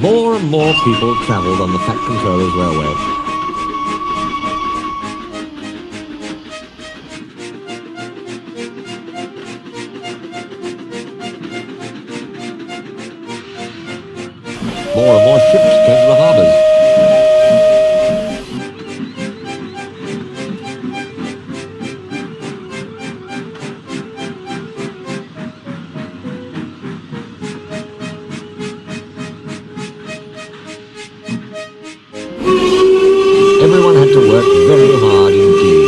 More and more people travelled on the Fat Controller's railway. More and more ships came to the harbours. Everyone had to work very hard indeed.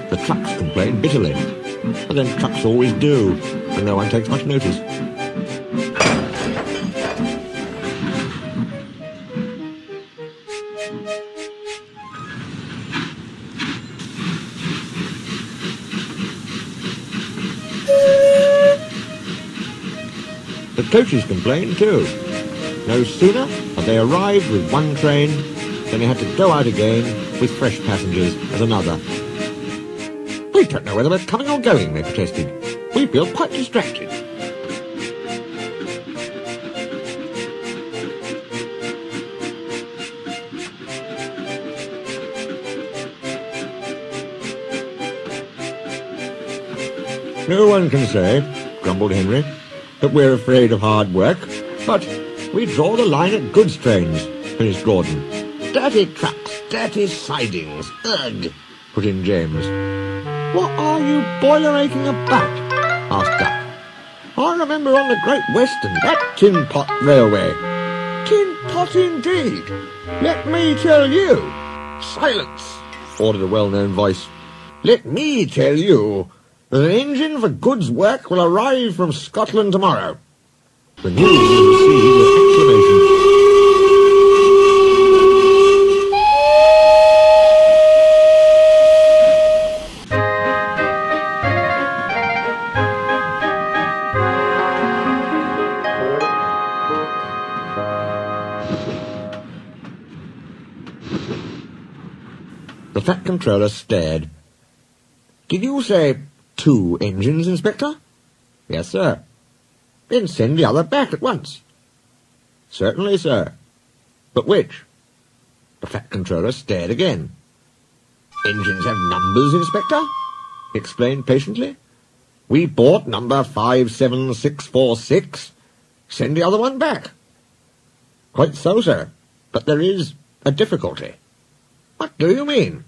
The trucks complained bitterly, but then trucks always do, and no one takes much notice. The coaches complained too. No sooner had they arrived with one train than they had to go out again with fresh passengers as another. We don't know whether we're coming or going, they protested. We feel quite distracted. No one can say, grumbled Henry, that we're afraid of hard work, but we draw the line at goods trains, finished Gordon. Dirty trucks, dirty sidings, ugh, put in James. What are you boiler-aching about? Asked Duck. I remember on the Great Western, that tin pot railway. Tin pot indeed. Let me tell you. Silence, ordered a well-known voice. Let me tell you that an engine for goods work will arrive from Scotland tomorrow. The news was received with acclamation. The Fat Controller stared. Did you say 2 engines, Inspector? Yes, sir. Then send the other back at once. Certainly, sir. But which? The Fat Controller stared again. Engines have numbers, Inspector, he explained patiently. We bought number 57646. Send the other one back. Quite so, sir. But there is a difficulty. What do you mean?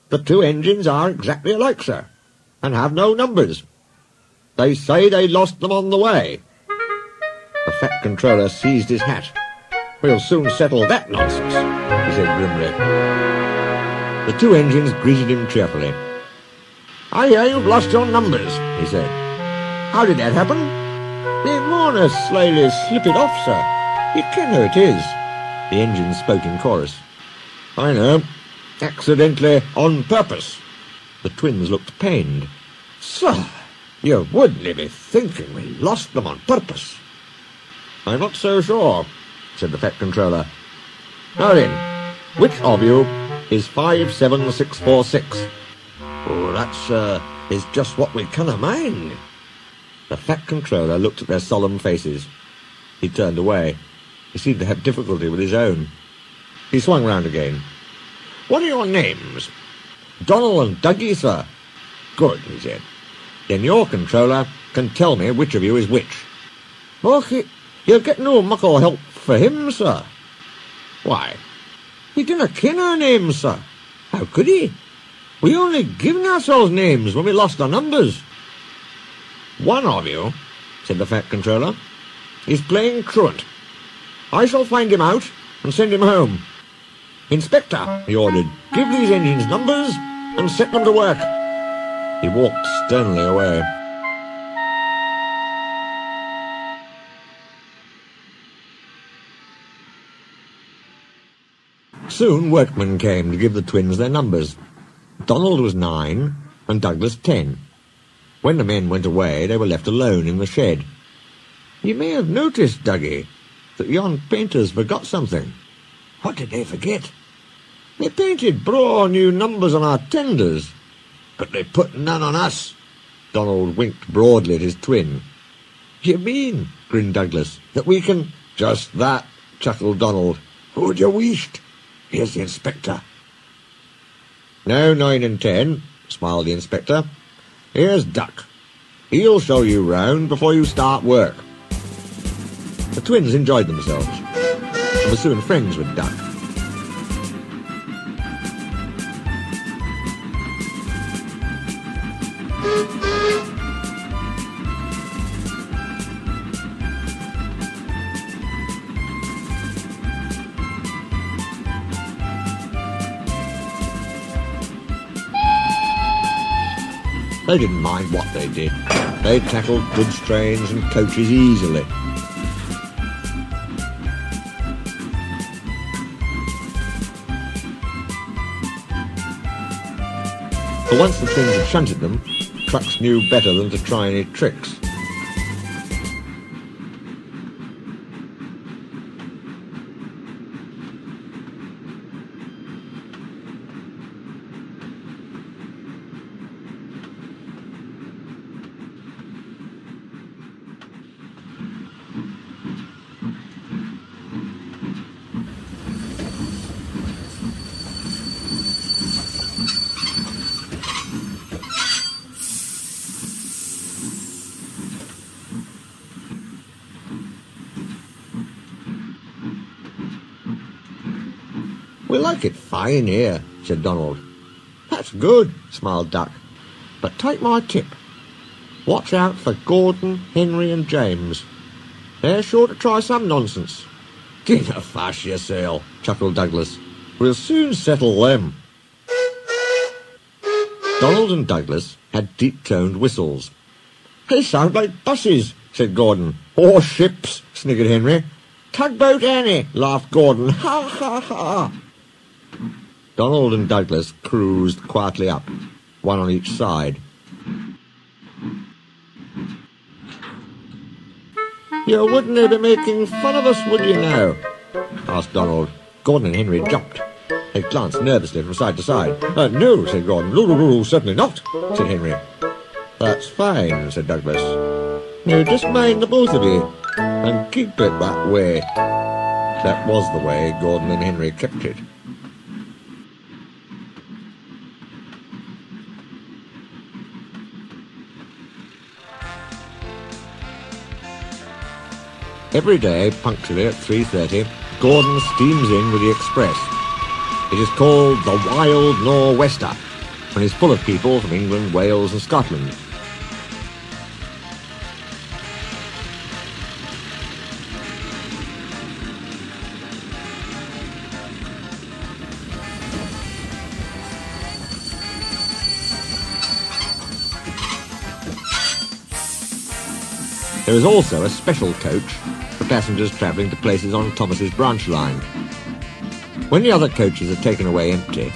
The 2 engines are exactly alike, sir, and have no numbers. They say they lost them on the way. The Fat Controller seized his hat. We'll soon settle that nonsense, he said grimly. The 2 engines greeted him cheerfully. I hear you've lost your numbers, he said. How did that happen? The mourner slyly slip it off, sir. You ken who it is. The engines spoke in chorus. I know. Accidentally, on purpose. The twins looked pained. Sir, you wouldn't be thinking we lost them on purpose. I'm not so sure, said the Fat Controller. Now then, which of you is 57646? Oh, that's, is just what we canna mind. The Fat Controller looked at their solemn faces. He turned away. He seemed to have difficulty with his own. He swung round again. What are your names? Donald and Dougie, sir. Good, he said. Then your controller can tell me which of you is which. Och, you'll get no muckle help for him, sir. Why? He didn't ken our names, sir. How could he? We only given ourselves names when we lost our numbers. One of you, said the Fat Controller, is playing truant. I shall find him out and send him home. Inspector, he ordered, give these engines numbers and set them to work. He walked sternly away. Soon workmen came to give the twins their numbers. Donald was 9 and Douglas 10. When the men went away, they were left alone in the shed. You may have noticed, Dougie, that yon painters forgot something. What did they forget? They painted braw new numbers on our tenders, but they put none on us. Donald winked broadly at his twin. You mean, grinned Douglas, that we can... Just that, chuckled Donald. Who'd you wished? Here's the inspector. No 9 and 10, smiled the inspector. Here's Duck. He'll show you round before you start work. The twins enjoyed themselves and were soon friends with Duck. They didn't mind what they did. They tackled goods trains and coaches easily. But once the twins had shunted them, trucks knew better than to try any tricks. We like it fine here, said Donald. That's good, smiled Duck. But take my tip. Watch out for Gordon, Henry and James. They're sure to try some nonsense. Give a fuss yourself, chuckled Douglas. We'll soon settle them. Donald and Douglas had deep-toned whistles. They sound like buses, said Gordon. Or ships, sniggered Henry. Tugboat Annie, laughed Gordon. Ha, ha, ha. Donald and Douglas cruised quietly up, one on each side. You wouldn't be making fun of us, would you now? Asked Donald. Gordon and Henry jumped. They glanced nervously from side to side. No, said Gordon. No, certainly not, said Henry. That's fine, said Douglas. Now just mind the both of you, and keep it that way. That was the way Gordon and Henry kept it. Every day, punctually at 3:30, Gordon steams in with the express. It is called the Wild Nor'Wester, and is full of people from England, Wales and Scotland. There is also a special coach for passengers travelling to places on Thomas's branch line. When the other coaches are taken away empty,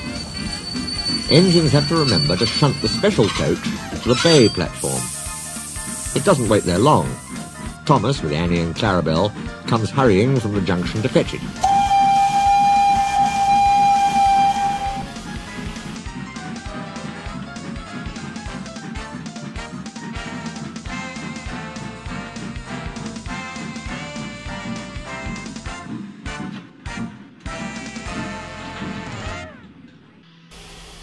engines have to remember to shunt the special coach to the bay platform. It doesn't wait there long. Thomas, with Annie and Clarabelle, comes hurrying from the junction to fetch it.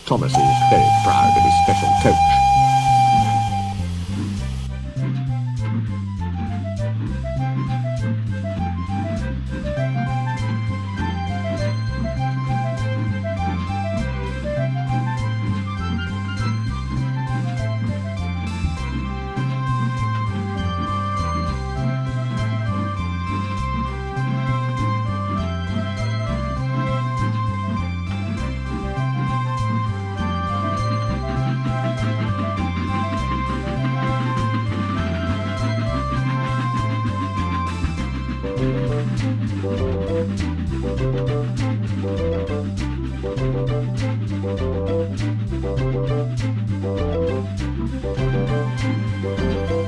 Thomas is very proud of his special coach.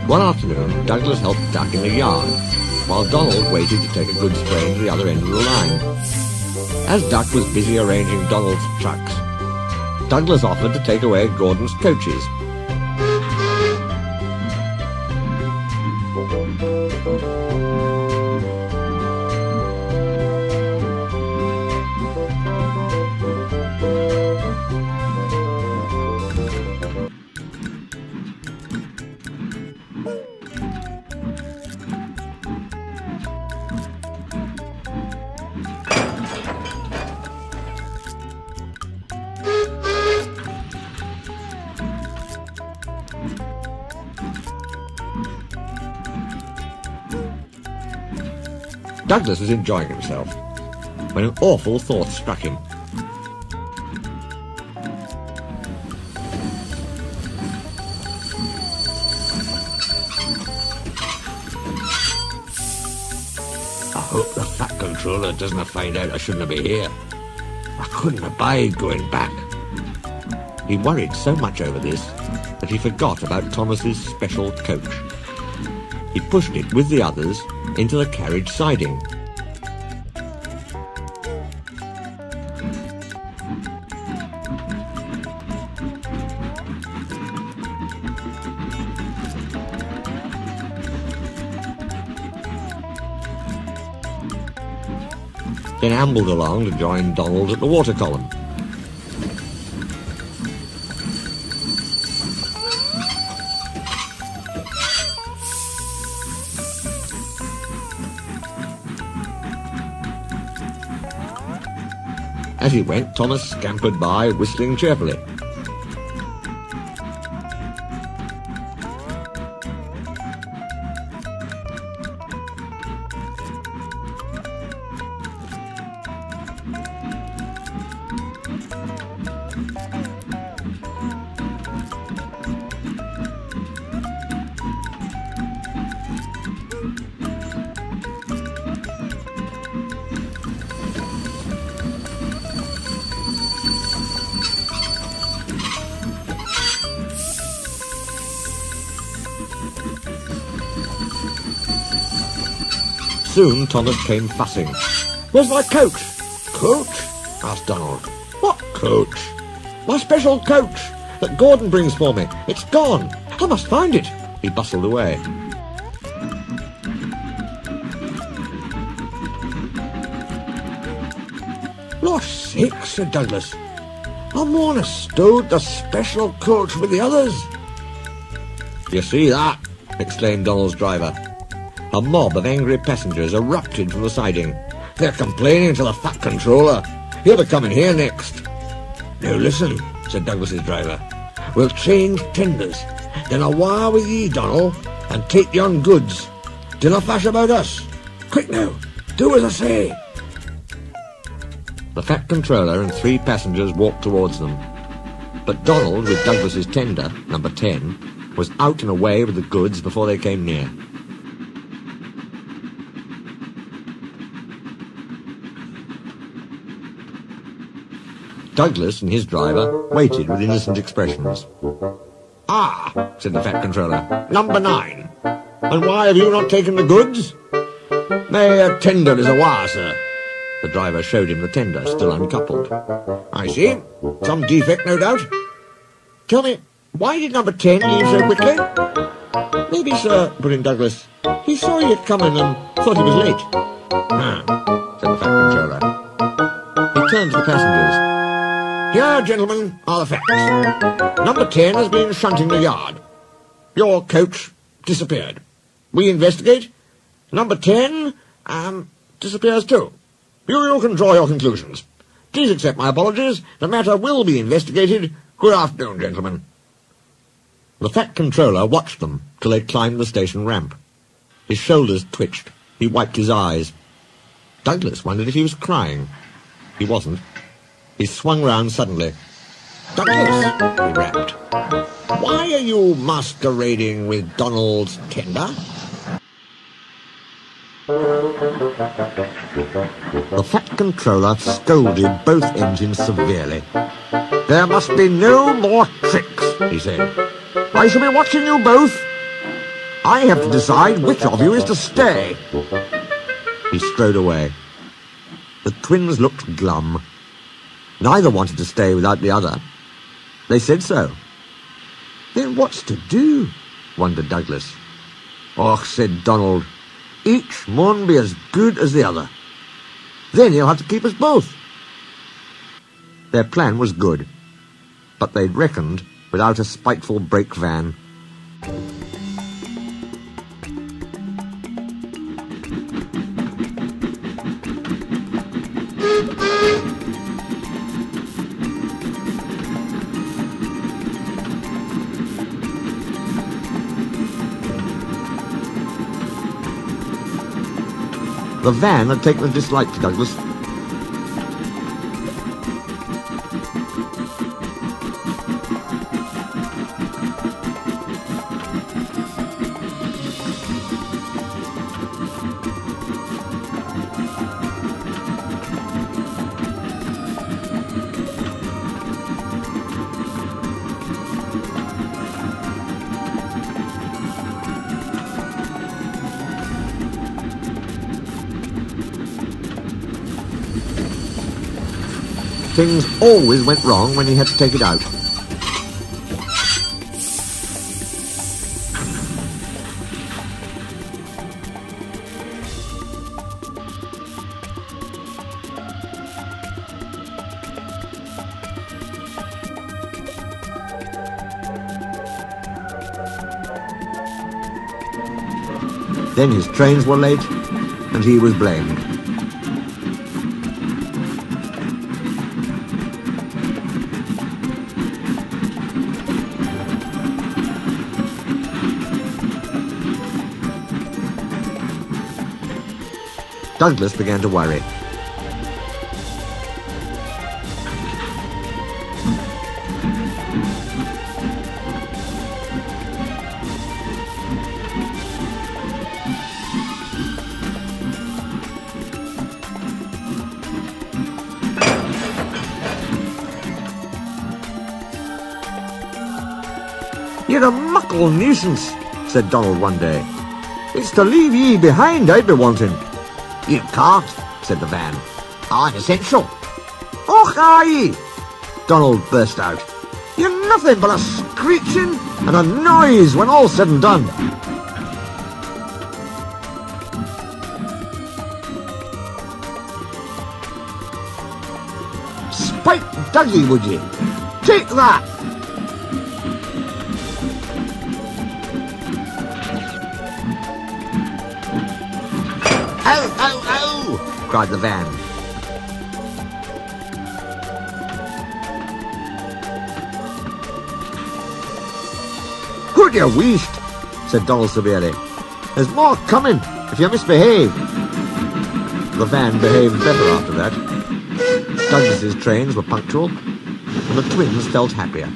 One afternoon, Douglas helped Duck in the yard. while Donald waited to take a goods train to the other end of the line. As Duck was busy arranging Donald's trucks, Douglas offered to take away Gordon's coaches. Douglas was enjoying himself when an awful thought struck him. I hope the Fat Controller doesn't find out I shouldn't be here. I couldn't abide going back. He worried so much over this that he forgot about Thomas's special coach. He pushed it with the others into the carriage siding. Then ambled along to join Donald at the water column. As he went, Thomas scampered by, whistling cheerfully. Soon Thomas came fussing. "Where's my coach?" "Coach?" asked Donald. "What coach?" "My special coach that Gordon brings for me. It's gone. I must find it." He bustled away. "Lost sakes," said Douglas. "I'm on a stowed the special coach with the others." "You see that?" exclaimed Donald's driver. A mob of angry passengers erupted from the siding. "They're complaining to the Fat Controller. He'll be coming here next." "Now listen," said Douglas's driver. "We'll change tenders. Then I'll wire with ye, Donald, and take yon goods. Dinna fash about us. Quick now, do as I say." The Fat Controller and 3 passengers walked towards them. But Donald, with Douglas's tender, number 10, was out and away with the goods before they came near. Douglas and his driver waited with innocent expressions. "Ah," said the Fat Controller, "number 9. And why have you not taken the goods?" "My tender is awa, sir." The driver showed him the tender, still uncoupled. "I see. Some defect, no doubt. Tell me, why did number 10 leave so quickly?" "Maybe, sir," put in Douglas, "he saw you coming and thought he was late." "Ah," said the Fat Controller. He turned to the passengers. "Here, gentlemen, are the facts. Number 10 has been shunting the yard. Your coach disappeared. We investigate. Number 10, disappears too. You can draw your conclusions. Please accept my apologies. The matter will be investigated. Good afternoon, gentlemen." The Fat Controller watched them till they climbed the station ramp. His shoulders twitched. He wiped his eyes. Douglas wondered if he was crying. He wasn't. He swung round suddenly. "Douglas," he rapped, "why are you masquerading with Donald's tender?" The Fat Controller scolded both engines severely. "There must be no more tricks," he said. "I shall be watching you both." I have to decide which of you is to stay. He strode away. The twins looked glum. Neither wanted to stay without the other. They said so. Then what's to do? Wondered Douglas. Och, said Donald, each mun be as good as the other. Then he'll have to keep us both. Their plan was good, but they'd reckoned without a spiteful brake van. The van had taken a dislike to Douglas. Things always went wrong when he had to take it out. Then his trains were late, and he was blamed. Douglas began to worry. You're a muckle nuisance, said Donald one day. It's to leave ye behind I'd be wanting. You can't, said the van. I'm essential. Och, aye! Donald burst out. You're nothing but a screeching and a noise when all's said and done. Spite Dougie, would ye? Take that! Ow, ow, ow! Cried the van. Good you weashed, said Donald severely. There's more coming if you misbehave. The van behaved better after that. Douglas's trains were punctual, and the twins felt happier.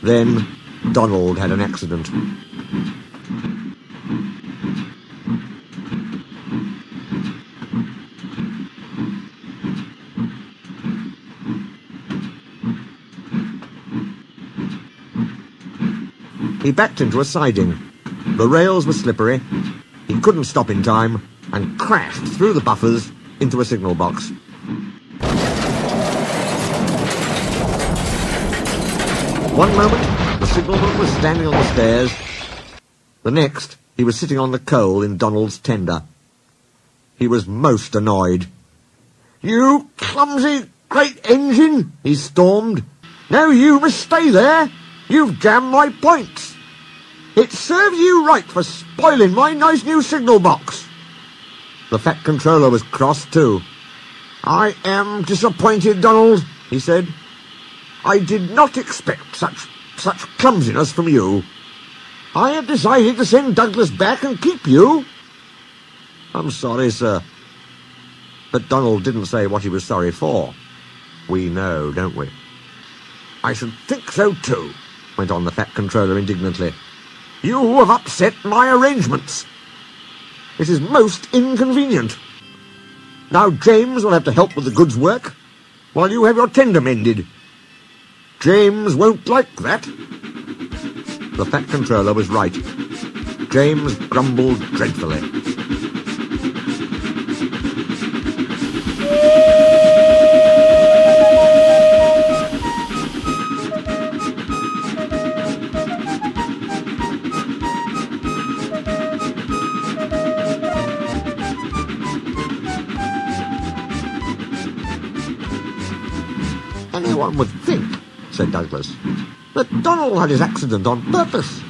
Then Donald had an accident. He backed into a siding. The rails were slippery. He couldn't stop in time and crashed through the buffers into a signal box. One moment, the signalman was standing on the stairs. The next, he was sitting on the coal in Donald's tender. He was most annoyed. You clumsy great engine, he stormed. Now you must stay there. You've jammed my points. It serves you right for spoiling my nice new signal box. The fat controller was cross too. I am disappointed, Donald, he said. I did not expect such clumsiness from you. I have decided to send Douglas back and keep you. I'm sorry, sir. But Donald didn't say what he was sorry for. We know, don't we? "I should think so too," went on the Fat Controller indignantly. "You have upset my arrangements. It is most inconvenient. Now James will have to help with the goods work, while you have your tender mended. James won't like that." The Fat Controller was right. James grumbled dreadfully. "Anyone would think," said Douglas, "that Donald had his accident on purpose."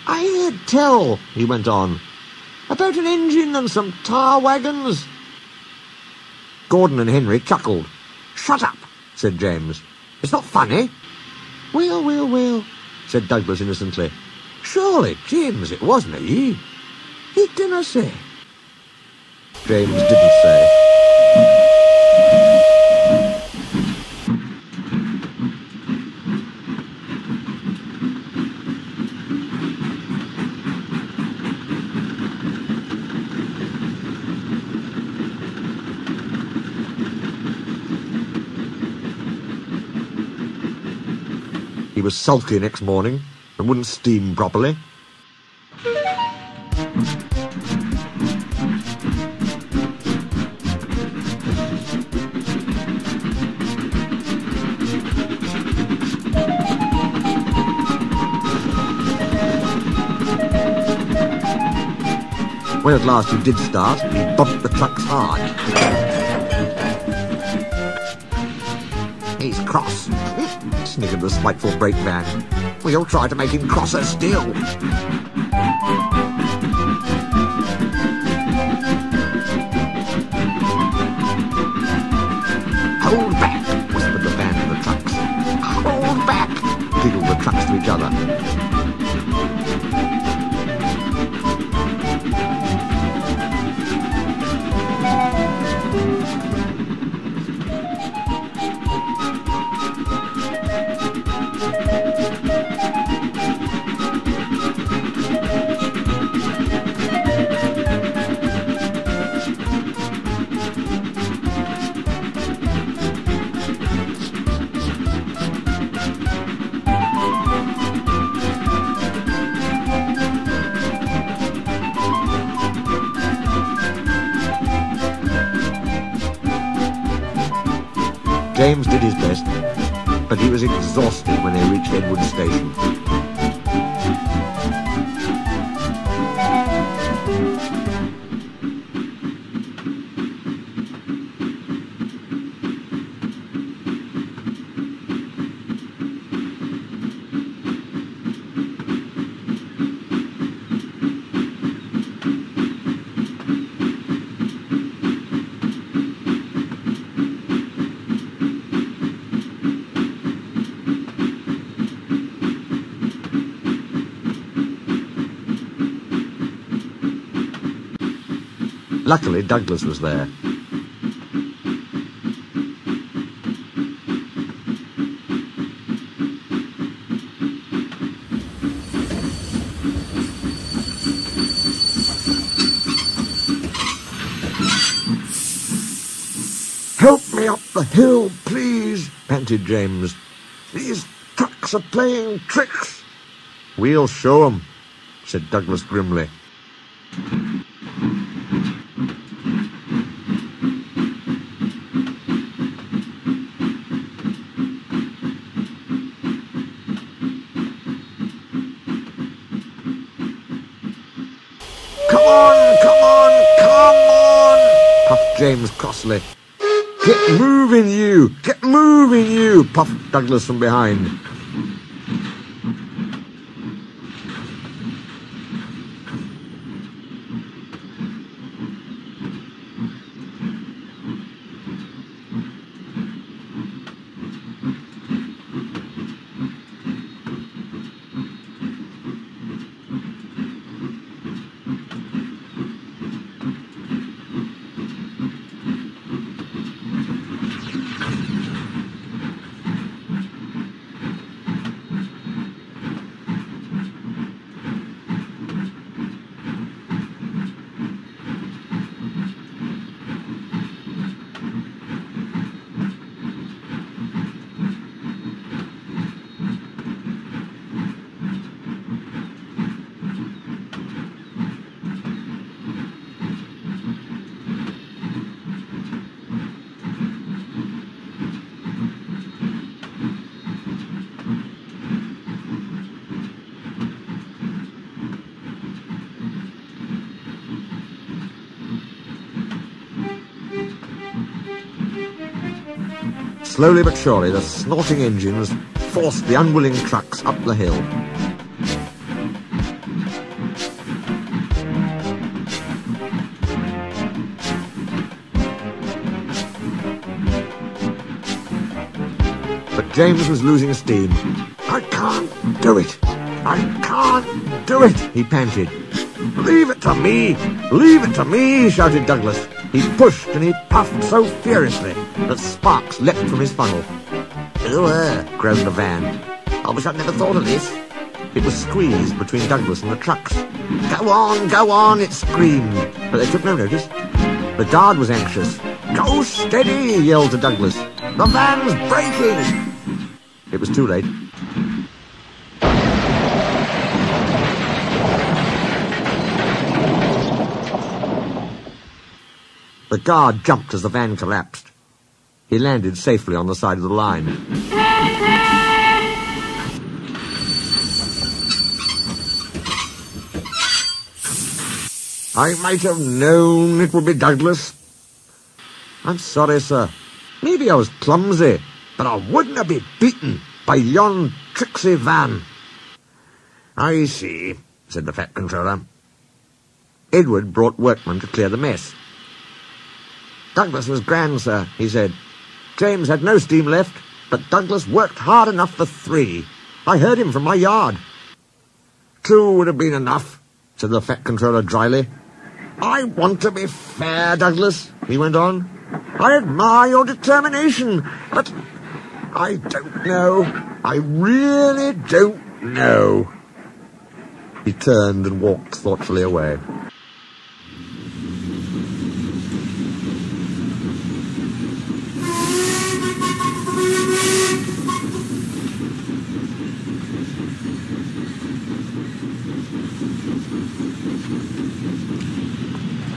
"I heard tell," he went on, "about an engine and some tar wagons." Gordon and Henry chuckled. "Shut up," said James. "It's not funny." Well, said Douglas innocently. "Surely, James, it wasn't he. He didn't say." James didn't say. He was sulky next morning and wouldn't steam properly. When at last he did start, he bumped the trucks hard. "He's cross," sniggered the spiteful brakeman. "We'll try to make him crosser still." "Hold back," whispered the man to the trucks. "Hold back," giggled the trucks to each other. James did his best, but he was exhausted when they reached Edward Station. Luckily, Douglas was there. "Help me up the hill, please," panted James. "These trucks are playing tricks." "We'll show 'em," said Douglas grimly. Come on, puffed James crossly. "Get moving, you! Get moving, you!" puffed Douglas from behind. Slowly but surely, the snorting engines forced the unwilling trucks up the hill. But James was losing steam. "I can't do it! I can't do it!" he panted. "Leave it to me! Leave it to me!" shouted Douglas. He pushed and he puffed so furiously that sparks leapt from his funnel. "Ugh," groaned the van. "I wish I'd never thought of this." It was squeezed between Douglas and the trucks. Go on," it screamed, but they took no notice. The guard was anxious. "Go steady," he yelled to Douglas. "The van's breaking." It was too late. The guard jumped as the van collapsed. He landed safely on the side of the line. "I might have known it would be Douglas." "I'm sorry, sir. Maybe I was clumsy, but I wouldn't have been beaten by yon tricksy van." "I see," said the Fat Controller. Edward brought workmen to clear the mess. "Douglas was grand, sir," he said. "James had no steam left, but Douglas worked hard enough for 3. I heard him from my yard." "2 would have been enough," said the Fat Controller dryly. "I want to be fair, Douglas," he went on. "I admire your determination, but I don't know. I really don't know." He turned and walked thoughtfully away.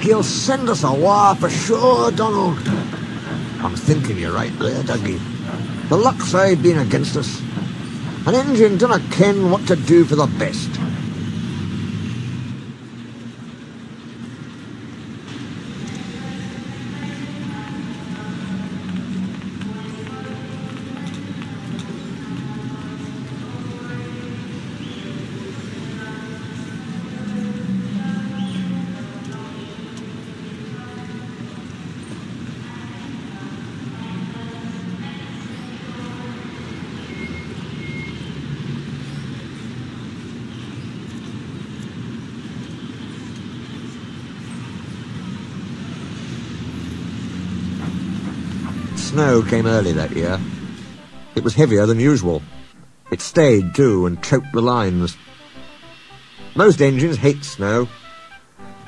"He'll send us a war for sure, Donald." "I'm thinking you're right there, Dougie. The luck's aye been against us. An engine dinna ken what to do for the best." Snow came early that year. It was heavier than usual. It stayed, too, and choked the lines. Most engines hate snow.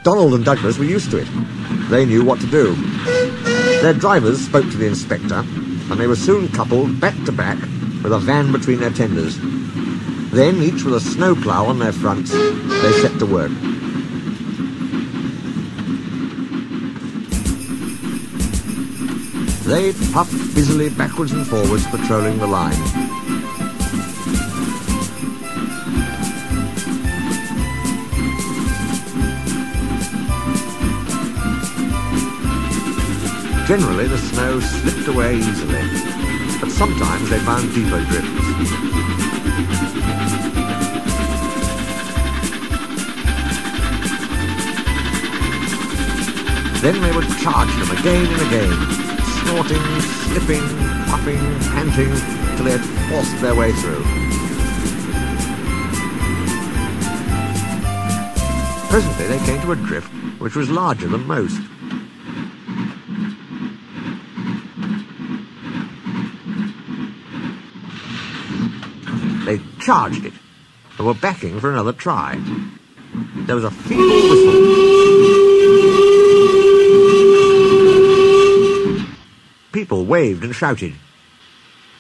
Donald and Douglas were used to it. They knew what to do. Their drivers spoke to the inspector, and they were soon coupled back to back with a van between their tenders. Then, each with a snowplough on their fronts, they set to work. They puffed busily backwards and forwards, patrolling the line. Generally, the snow slipped away easily, but sometimes they found deeper drifts. Then they would charge them again and again, snorting, slipping, puffing, panting, till they had forced their way through. Presently they came to a drift which was larger than most. They charged it and were backing for another try. There was a feeble whistle. People waved and shouted.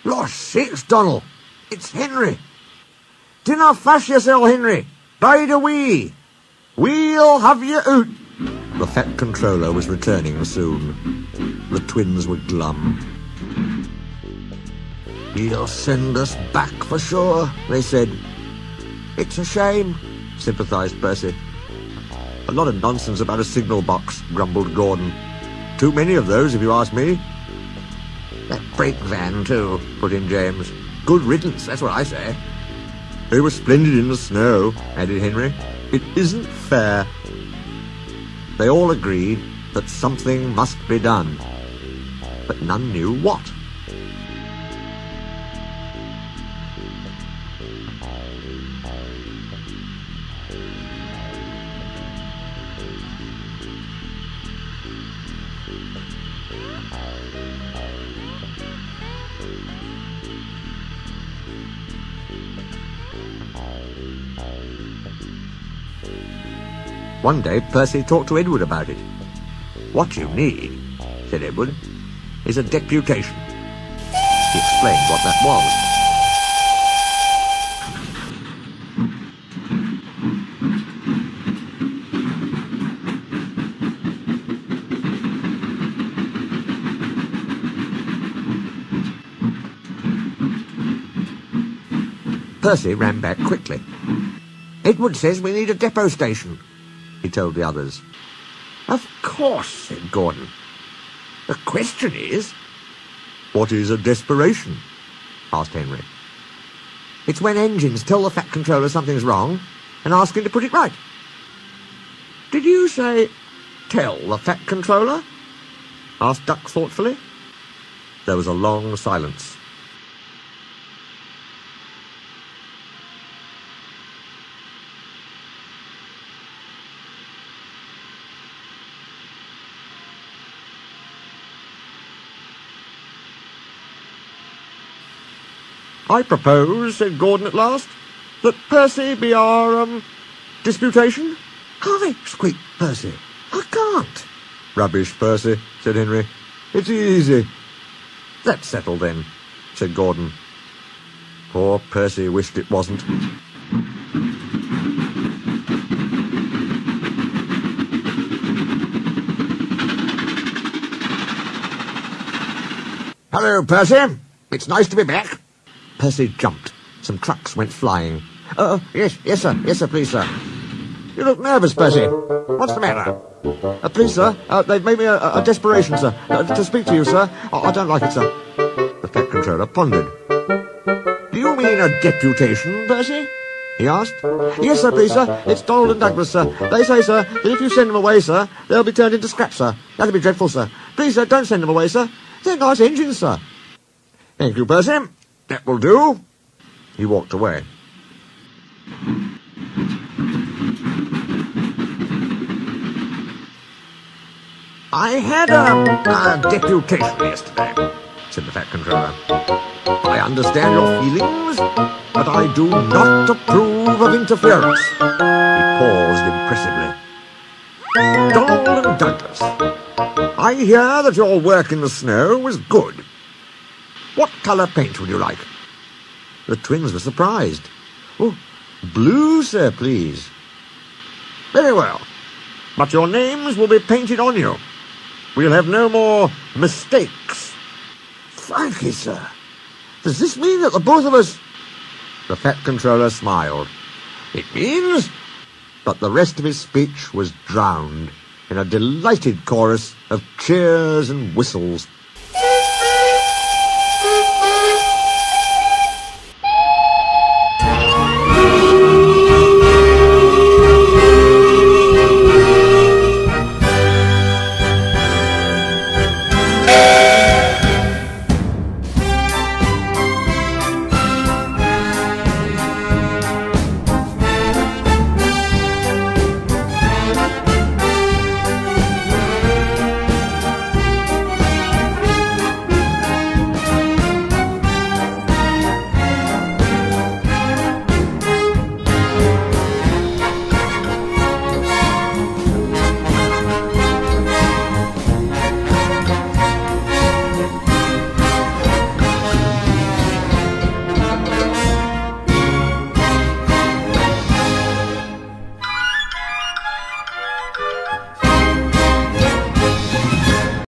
"Losh sakes, Donald, it's Henry! Dinna fash yourself, Henry! Bide a wee! We'll have you out!" The Fat Controller was returning soon. The twins were glum. "He'll send us back for sure," they said. "It's a shame," sympathised Percy. "A lot of nonsense about a signal box," grumbled Gordon. "Too many of those, if you ask me." That brake van, too, put in James. Good riddance, that's what I say. They were splendid in the snow, added Henry. It isn't fair. They all agreed that something must be done, but none knew what. One day Percy talked to Edward about it. "What you need," said Edward, "is a deputation." He explained what that was. Percy ran back quickly. "Edward says we need a depot station," he told the others. "Of course," said Gordon. "The question is..." "What is a desperation?" asked Henry. "It's when engines tell the Fat Controller something's wrong and ask him to put it right." "Did you say, tell the Fat Controller?" asked Duck thoughtfully. There was a long silence. "I propose," said Gordon at last, "that Percy be our, disputation." "I," squeaked Percy. "I can't." "Rubbish, Percy," said Henry. "It's easy." "That's settled then," said Gordon. Poor Percy wished it wasn't. "Hello, Percy. It's nice to be back." Percy jumped. Some trucks went flying. Yes, sir. Yes, sir, please, sir." "You look nervous, Percy. What's the matter?" "Please, sir, they've made me a desperation, sir. To speak to you, sir. I don't like it, sir." The Fat Controller pondered. "Do you mean a deputation, Percy?" he asked. "Yes, sir, please, sir. It's Donald and Douglas, sir. They say, sir, that if you send them away, sir, they'll be turned into scrap, sir. That'd be dreadful, sir. Please, sir, don't send them away, sir. They're nice engines, sir." "Thank you, Percy. That will do." He walked away. "I had a deputation yesterday," said the Fat Controller. "I understand your feelings, but I do not approve of interference." He paused impressively. "Donald and Douglas, I hear that your work in the snow was good. What colour paint would you like?" The twins were surprised. "Oh, blue, sir, please." "Very well. But your names will be painted on you. We'll have no more mistakes." "Frankly, sir, does this mean that the both of us..." The Fat Controller smiled. "It means..." But the rest of his speech was drowned in a delighted chorus of cheers and whistles.